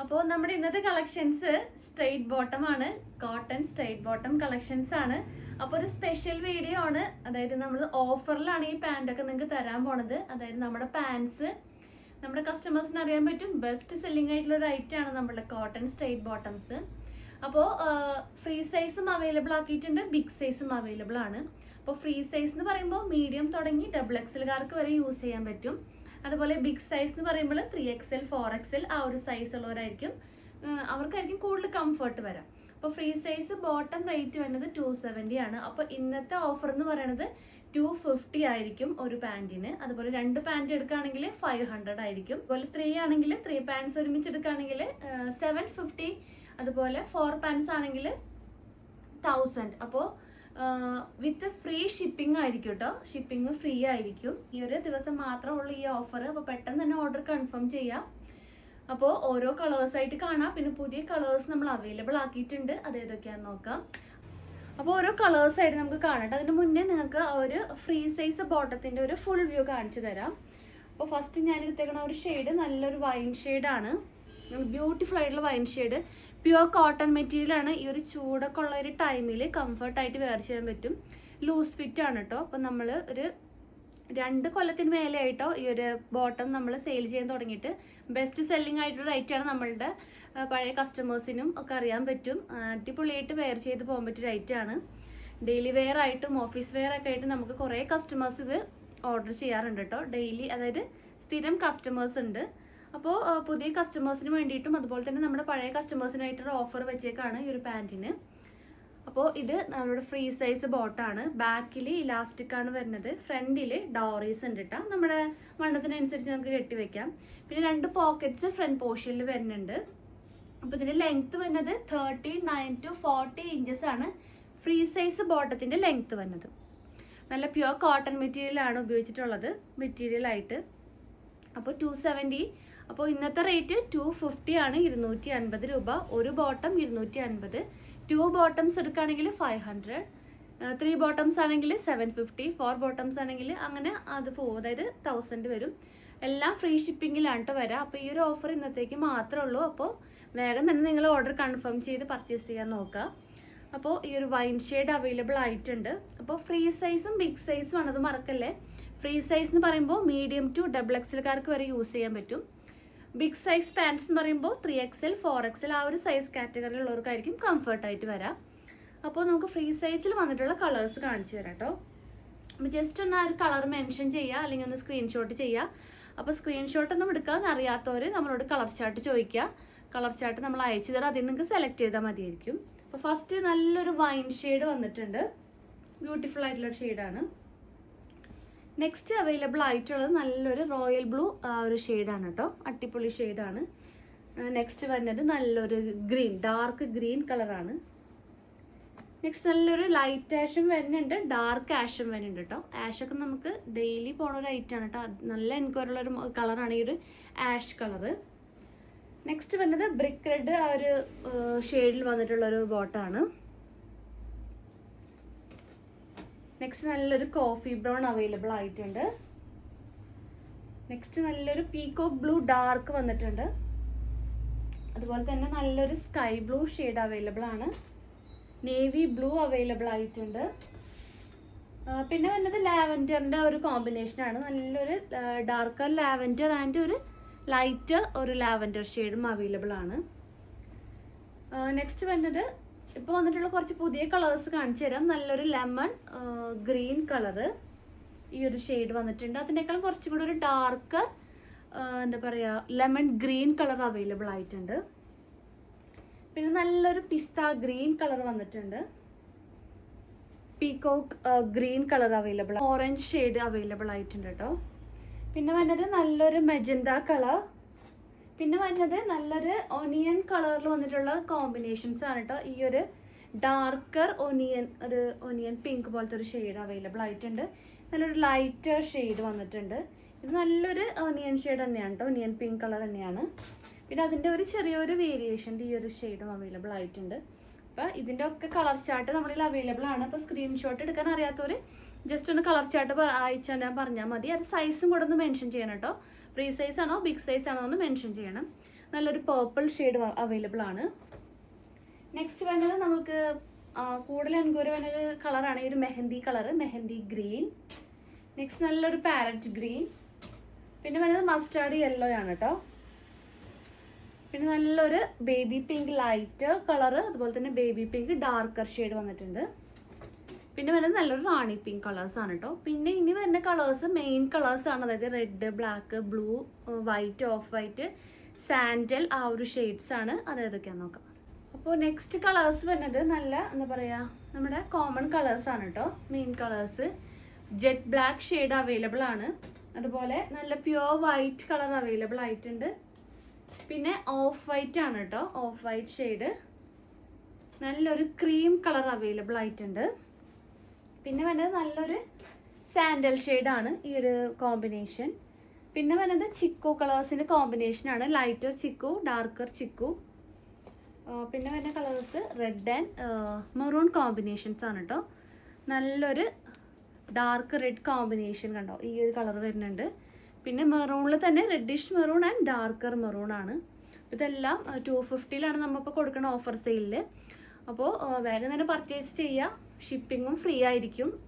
അപ്പോൾ നമ്മുടെ ഇന്നത്തെ കളക്ഷൻസ് സ്ട്രെയിറ്റ് ബോട്ടം ആണ്, കോട്ടൺ സ്ട്രെയിറ്റ് ബോട്ടം കളക്ഷൻസ് ആണ്. അപ്പോൾ ഒരു സ്പെഷ്യൽ വീഡിയോ ആണ്. അതായത് നമ്മൾ ഓഫറിലാണ് ഈ പാൻറ്റൊക്കെ നിങ്ങൾക്ക് തരാൻ പോണത്. അതായത് നമ്മുടെ പാൻസ് നമ്മുടെ കസ്റ്റമേഴ്സിന് അറിയാൻ പറ്റും ബെസ്റ്റ് സെല്ലിംഗ് ആയിട്ടുള്ള ഒരു ഐറ്റം ആണ് നമ്മുടെ കോട്ടൺ സ്ട്രെയിറ്റ് ബോട്ടംസ്. അപ്പോൾ ഫ്രീ സൈസും അവൈലബിൾ ആക്കിയിട്ടുണ്ട്, ബിഗ് സൈസും അവൈലബിൾ ആണ്. അപ്പോൾ ഫ്രീ സൈസ് എന്ന് പറയുമ്പോൾ മീഡിയം തുടങ്ങി XXLകാർക്ക് വരെ യൂസ് ചെയ്യാൻ പറ്റും. അതുപോലെ ബിഗ് സൈസ് എന്ന് പറയുമ്പോൾ 3XL 4XL ആ ഒരു സൈസ് ഉള്ളവരായിരിക്കും, അവർക്കായിരിക്കും കൂടുതൽ കംഫർട്ട് വരാം. അപ്പോൾ ഫ്രീ സൈസ് ബോട്ടം റേറ്റ് വരുന്നത് 270 ആണ്. അപ്പോൾ ഇന്നത്തെ ഓഫർ എന്ന് പറയുന്നത് 250 ആയിരിക്കും ഒരു പാൻറ്റിന്. അതുപോലെ 2 പാൻറ്റ് എടുക്കുകയാണെങ്കിൽ 500 ആയിരിക്കും. അതുപോലെ 3 ആണെങ്കിൽ 3 പാൻറ്റ്സ് ഒരുമിച്ച് എടുക്കുകയാണെങ്കിൽ 750. അതുപോലെ 4 പാൻറ്റ്സ് ആണെങ്കിൽ 1000. അപ്പോൾ വിത്ത് ഫ്രീ ഷിപ്പിംഗ് ആയിരിക്കും കേട്ടോ. ഷിപ്പിംഗ് ഫ്രീ ആയിരിക്കും. ഈ ഒരു ദിവസം മാത്രമുള്ള ഈ ഓഫർ. അപ്പോൾ പെട്ടെന്ന് തന്നെ ഓർഡർ കൺഫേം ചെയ്യാം. അപ്പോൾ ഓരോ കളേഴ്സായിട്ട് കാണാം. പിന്നെ പുതിയ കളേഴ്സ് നമ്മൾ അവൈലബിൾ ആക്കിയിട്ടുണ്ട്, അത് ഏതൊക്കെയാണെന്ന് നോക്കാം. അപ്പോൾ ഓരോ കളേഴ്സായിട്ട് നമുക്ക് കാണട്ടെ. അതിന് മുന്നേ നിങ്ങൾക്ക് ഒരു ഫ്രീ സൈസ് ബോട്ടത്തിൻ്റെ ഒരു ഫുൾ വ്യൂ കാണിച്ചു തരാം. അപ്പോൾ ഫസ്റ്റ് ഞാൻ എടുത്തേക്കണ ഒരു ഷെയ്ഡ് നല്ലൊരു വൈൻ ഷെയ്ഡാണ്. ബ്യൂട്ടിഫുൾ ആയിട്ടുള്ള wine shade, pure cotton material ആണ്. ഈ ഒരു ചൂടൊക്കെ ഉള്ള ഒരു ടൈമിൽ കംഫർട്ടായിട്ട് വെയർ ചെയ്യാൻ പറ്റും. ലൂസ് ഫിറ്റ് ആണ് കേട്ടോ. അപ്പം നമ്മൾ ഒരു 2 കൊല്ലത്തിന് മേലെ ആയിട്ടോ ഈ ഒരു ബോട്ടം നമ്മൾ സെയിൽ ചെയ്യാൻ തുടങ്ങിയിട്ട്. ബെസ്റ്റ് സെല്ലിംഗ് ആയിട്ടൊരു ഐറ്റമാണ്. നമ്മളുടെ പഴയ കസ്റ്റമേഴ്സിനും ഒക്കെ അറിയാൻ പറ്റും. അടിപൊളിയായിട്ട് വെയർ ചെയ്ത് പോകാൻ പറ്റിയൊരു ഐറ്റമാണ്. ഡെയിലി വെയർ ആയിട്ടും ഓഫീസ് വെയർ ഒക്കെ ആയിട്ട് നമുക്ക് കുറേ കസ്റ്റമേഴ്സ് ഇത് ഓർഡർ ചെയ്യാറുണ്ട് കേട്ടോ. ഡെയിലി, അതായത് സ്ഥിരം കസ്റ്റമേഴ്സ് ഉണ്ട്. അപ്പോൾ പുതിയ കസ്റ്റമേഴ്സിന് വേണ്ടിയിട്ടും അതുപോലെ തന്നെ നമ്മുടെ പഴയ കസ്റ്റമേഴ്സിനായിട്ടൊരു ഓഫർ വെച്ചേക്കാണ് ഈ ഒരു പാൻറ്റിന്. അപ്പോൾ ഇത് നമ്മുടെ ഫ്രീ സൈസ് ബോട്ടാണ്. ബാക്കിൽ ഇലാസ്റ്റിക് ആണ് വരുന്നത്. ഫ്രണ്ടിൽ ഡോറീസ് ഉണ്ട് കേട്ടോ. നമ്മുടെ വണ്ണത്തിനനുസരിച്ച് നമുക്ക് കെട്ടിവെക്കാം. പിന്നെ 2 പോക്കറ്റ്സ് ഫ്രണ്ട് പോർഷനിൽ വരുന്നുണ്ട്. അപ്പോൾ ഇതിൻ്റെ ലെങ്ത്ത് വരുന്നത് 39 to 40 ഇഞ്ചസ് ആണ് ഫ്രീ സൈസ് ബോട്ടത്തിൻ്റെ ലെങ്ത്ത് വരുന്നത്. നല്ല പ്യുവർ കോട്ടൺ മെറ്റീരിയലാണ് ഉപയോഗിച്ചിട്ടുള്ളത് മെറ്റീരിയലായിട്ട്. അപ്പോൾ 270. അപ്പോൾ ഇന്നത്തെ റേറ്റ് 250 ആണ്, 250 രൂപ. ഒരു ബോട്ടം 250. 2 ബോട്ടംസ് എടുക്കുകയാണെങ്കിൽ 500. 3 ബോട്ടംസ് ആണെങ്കിൽ 750. 4 ബോട്ടംസ് ആണെങ്കിൽ അങ്ങനെ അത് പോകും, അതായത് 1000 വരും. എല്ലാം ഫ്രീ ഷിപ്പിങ്ങിലാണ് കേട്ടോ വരാം. അപ്പോൾ ഈ ഒരു ഓഫർ ഇന്നത്തേക്ക് മാത്രമേ ഉള്ളൂ. അപ്പോൾ വേഗം തന്നെ നിങ്ങൾ ഓർഡർ കൺഫേം ചെയ്ത് പർച്ചേസ് ചെയ്യാൻ നോക്കുക. അപ്പോൾ ഈ ഒരു വൈൻ ഷെയ്ഡ് അവൈലബിൾ ആയിട്ടുണ്ട്. അപ്പോൾ ഫ്രീ സൈസും ബിഗ് സൈസും ആണ്, അത് മറക്കല്ലേ. ഫ്രീ സൈസ് എന്ന് പറയുമ്പോൾ മീഡിയം ടു XXLകാർക്ക് വരെ യൂസ് ചെയ്യാൻ പറ്റും. ബിഗ് സൈസ് പാൻറ്റ്സ് എന്ന് പറയുമ്പോൾ 3XL 4XL ആ ഒരു സൈസ് കാറ്റഗറിയിലുള്ളവർക്കായിരിക്കും കംഫർട്ടായിട്ട് വരാം. അപ്പോൾ നമുക്ക് ഫ്രീ സൈസിൽ വന്നിട്ടുള്ള കളേഴ്സ് കാണിച്ചു തരാം കേട്ടോ. അപ്പോൾ ജസ്റ്റ് ഒന്ന് ആ ഒരു കളർ മെൻഷൻ ചെയ്യുക, അല്ലെങ്കിൽ ഒന്ന് സ്ക്രീൻഷോട്ട് ചെയ്യുക. അപ്പോൾ സ്ക്രീൻഷോട്ട് ഒന്നും എടുക്കാൻ അറിയാത്തവർ നമ്മളോട് കളർ ചാർട്ട് ചോദിക്കുക. കളർ ചാർട്ട് നമ്മൾ അയച്ചു തരാം, അതിൽ നിങ്ങൾക്ക് സെലക്ട് ചെയ്താൽ മതിയായിരിക്കും. അപ്പോൾ ഫസ്റ്റ് നല്ലൊരു വൈൻ ഷെയ്ഡ് വന്നിട്ടുണ്ട്. ബ്യൂട്ടിഫുൾ ആയിട്ടുള്ള ഷെയ്ഡാണ്. നെക്സ്റ്റ് അവൈലബിൾ ആയിട്ടുള്ളത് നല്ലൊരു റോയൽ ബ്ലൂ ഒരു ഷെയ്ഡാണ് കേട്ടോ. അടിപൊളി ഷെയ്ഡാണ്. നെക്സ്റ്റ് വരുന്നത് നല്ലൊരു ഗ്രീൻ, ഡാർക്ക് ഗ്രീൻ കളറാണ്. നെക്സ്റ്റ് നല്ലൊരു ലൈറ്റ് ആഷും വരുന്നുണ്ട്, ഡാർക്ക് ആഷും വരുന്നുണ്ട് കേട്ടോ. ആഷൊക്കെ നമുക്ക് ഡെയിലി പോണ ഒരു ഐറ്റമാണ് കേട്ടോ. നല്ല എൻക്വയറി ഉള്ളൊരു കളറാണ് ഈ ഒരു ആഷ് കളറ്. നെക്സ്റ്റ് വരുന്നത് ബ്രിക്ക് റെഡ് ആ ഒരു ഷെയ്ഡിൽ വന്നിട്ടുള്ളൊരു ബോട്ടാണ്. നെക്സ്റ്റ് നല്ലൊരു കോഫി ബ്രൗൺ അവൈലബിൾ ആയിട്ടുണ്ട്. നെക്സ്റ്റ് നല്ലൊരു പീകോക്ക് ബ്ലൂ ഡാർക്ക് വന്നിട്ടുണ്ട്. അതുപോലെ തന്നെ നല്ലൊരു സ്കൈ ബ്ലൂ ഷെയ്ഡ് അവൈലബിൾ ആണ്. നേവി ബ്ലൂ അവൈലബിൾ ആയിട്ടുണ്ട്. പിന്നെ വന്നത് ലാവൻഡറിൻ്റെ ഒരു കോമ്പിനേഷനാണ്. നല്ലൊരു ഡാർക്കർ ലാവൻഡർ ആൻഡ് ഒരു ലൈറ്റ് ഒരു ലാവൻഡർ ഷെയ്ഡും അവൈലബിൾ ആണ്. നെക്സ്റ്റ് വന്നത് ഇപ്പോൾ വന്നിട്ടുള്ള കുറച്ച് പുതിയ കളേഴ്സ് കാണിച്ചു തരാം. നല്ലൊരു ലെമൺ ഗ്രീൻ കളറ് ഈ ഒരു ഷെയ്ഡ് വന്നിട്ടുണ്ട്. അതിനേക്കാളും കുറച്ചും കൂടി ഒരു ഡാർക്കർ എന്താ പറയുക ലെമൺ ഗ്രീൻ കളർ അവൈലബിൾ ആയിട്ടുണ്ട്. പിന്നെ നല്ലൊരു പിസ്ത ഗ്രീൻ കളർ വന്നിട്ടുണ്ട്. Peacock green colour available, orange shade available ആയിട്ടുണ്ട് കേട്ടോ. പിന്നെ വന്നത് നല്ലൊരു മെജന്ത കളർ. പിന്നെ വരുന്നത് നല്ലൊരു ഒനിയൻ കളറിൽ വന്നിട്ടുള്ള കോമ്പിനേഷൻസ് ആണ് കേട്ടോ. ഈ ഒരു ഡാർക്കർ ഒനിയൻ, ഒരു ഒനിയൻ പിങ്ക് പോലത്തെ ഒരു ഷെയ്ഡ് അവൈലബിൾ ആയിട്ടുണ്ട്. നല്ലൊരു ലൈറ്റർ ഷെയ്ഡ് വന്നിട്ടുണ്ട്. ഇത് നല്ലൊരു ഒനിയൻ ഷെയ്ഡ് തന്നെയാണ് കേട്ടോ, ഒനിയൻ പിങ്ക് കളർ തന്നെയാണ്. പിന്നെ അതിൻ്റെ ഒരു ചെറിയൊരു വേരിയേഷൻ്റെ ഈ ഒരു ഷെയ്ഡും അവൈലബിൾ ആയിട്ടുണ്ട്. അപ്പോൾ ഇതിൻ്റെ ഒക്കെ കളർ ചാർട്ട് നമ്മളിൽ അവൈലബിൾ ആണ്. അപ്പോൾ സ്ക്രീൻഷോട്ട് എടുക്കാൻ അറിയാത്തവർ ജസ്റ്റ് ഒന്ന് കളർ ചാർട്ട് അയച്ചാൽ ഞാൻ പറഞ്ഞാൽ മതി. അത് സൈസും കൂടെ ഒന്ന് മെൻഷൻ ചെയ്യണം കേട്ടോ. ഫ്രീ സൈസ് ആണോ ബിഗ് സൈസ് ആണോ എന്ന് മെൻഷൻ ചെയ്യണം. നല്ലൊരു പേർപ്പിൾ ഷെയ്ഡ് അവൈലബിൾ ആണ്. നെക്സ്റ്റ് വേണ്ടത് നമുക്ക് കൂടുതൽ എൻക്വയറി വേണ്ടൊരു കളറാണ് ഈ ഒരു mehndi colour, mehndi green. Next നല്ലൊരു പാരറ്റ് ഗ്രീൻ. പിന്നെ വേണ്ടത് മസ്റ്റാർഡ് യെല്ലോ ആണ് കേട്ടോ. പിന്നെ നല്ലൊരു ബേബി പിങ്ക് ലൈറ്റ് കളറ്, അതുപോലെ തന്നെ ബേബി പിങ്ക് ഡാർക്കർ ഷെയ്ഡ് വന്നിട്ടുണ്ട്. പിന്നെ വരുന്നത് നല്ലൊരു റാണി പിങ്ക് കളേഴ്സാണ് കേട്ടോ. പിന്നെ ഇനി വരുന്ന കളേഴ്സ് മെയിൻ കളേഴ്സാണ്, അതായത് red, black, blue, white, of white, sandal, ആ ഒരു ഷെയ്ഡ്സാണ്. അതേതൊക്കെയാണെന്ന് നോക്കാം. അപ്പോൾ നെക്സ്റ്റ് കളേഴ്സ് വരുന്നത് നല്ല എന്താ പറയുക നമ്മുടെ കോമൺ കളേഴ്സാണ് കേട്ടോ. Main colours jet black shade available ആണ്, അതുപോലെ നല്ല പ്യുവർ വൈറ്റ് കളർ അവൈലബിൾ ആയിട്ടുണ്ട്. പിന്നെ ഓഫ് വൈറ്റ് ആണ് കേട്ടോ, ഓഫ് വൈറ്റ് ഷെയ്ഡ്. നല്ലൊരു ക്രീം കളർ അവൈലബിൾ ആയിട്ടുണ്ട്. പിന്നെ വരുന്നത് നല്ലൊരു സാൻഡൽ ഷെയ്ഡാണ് ഈ ഒരു കോമ്പിനേഷൻ. പിന്നെ വരുന്നത് ചിക്കു കളേഴ്സിൻ്റെ കോമ്പിനേഷനാണ്, ലൈറ്റർ ചിക്കു, ഡാർക്കർ ചിക്കു. പിന്നെ വരുന്ന colours red and maroon combinations ആണ് കേട്ടോ. നല്ലൊരു ഡാർക്ക് റെഡ് കോമ്പിനേഷൻ കണ്ടോ, ഈ ഒരു കളർ വരുന്നുണ്ട്. പിന്നെ മെറൂണിൽ തന്നെ reddish maroon and darker maroon ആണ്. ഇതെല്ലാം 250 നമ്മളിപ്പോൾ കൊടുക്കുന്ന ഓഫർ സെയിലിൽ. അപ്പോൾ വേഗം തന്നെ പർച്ചേസ് ചെയ്യുക, ഷിപ്പിങ്ങും ഫ്രീ ആയിരിക്കും.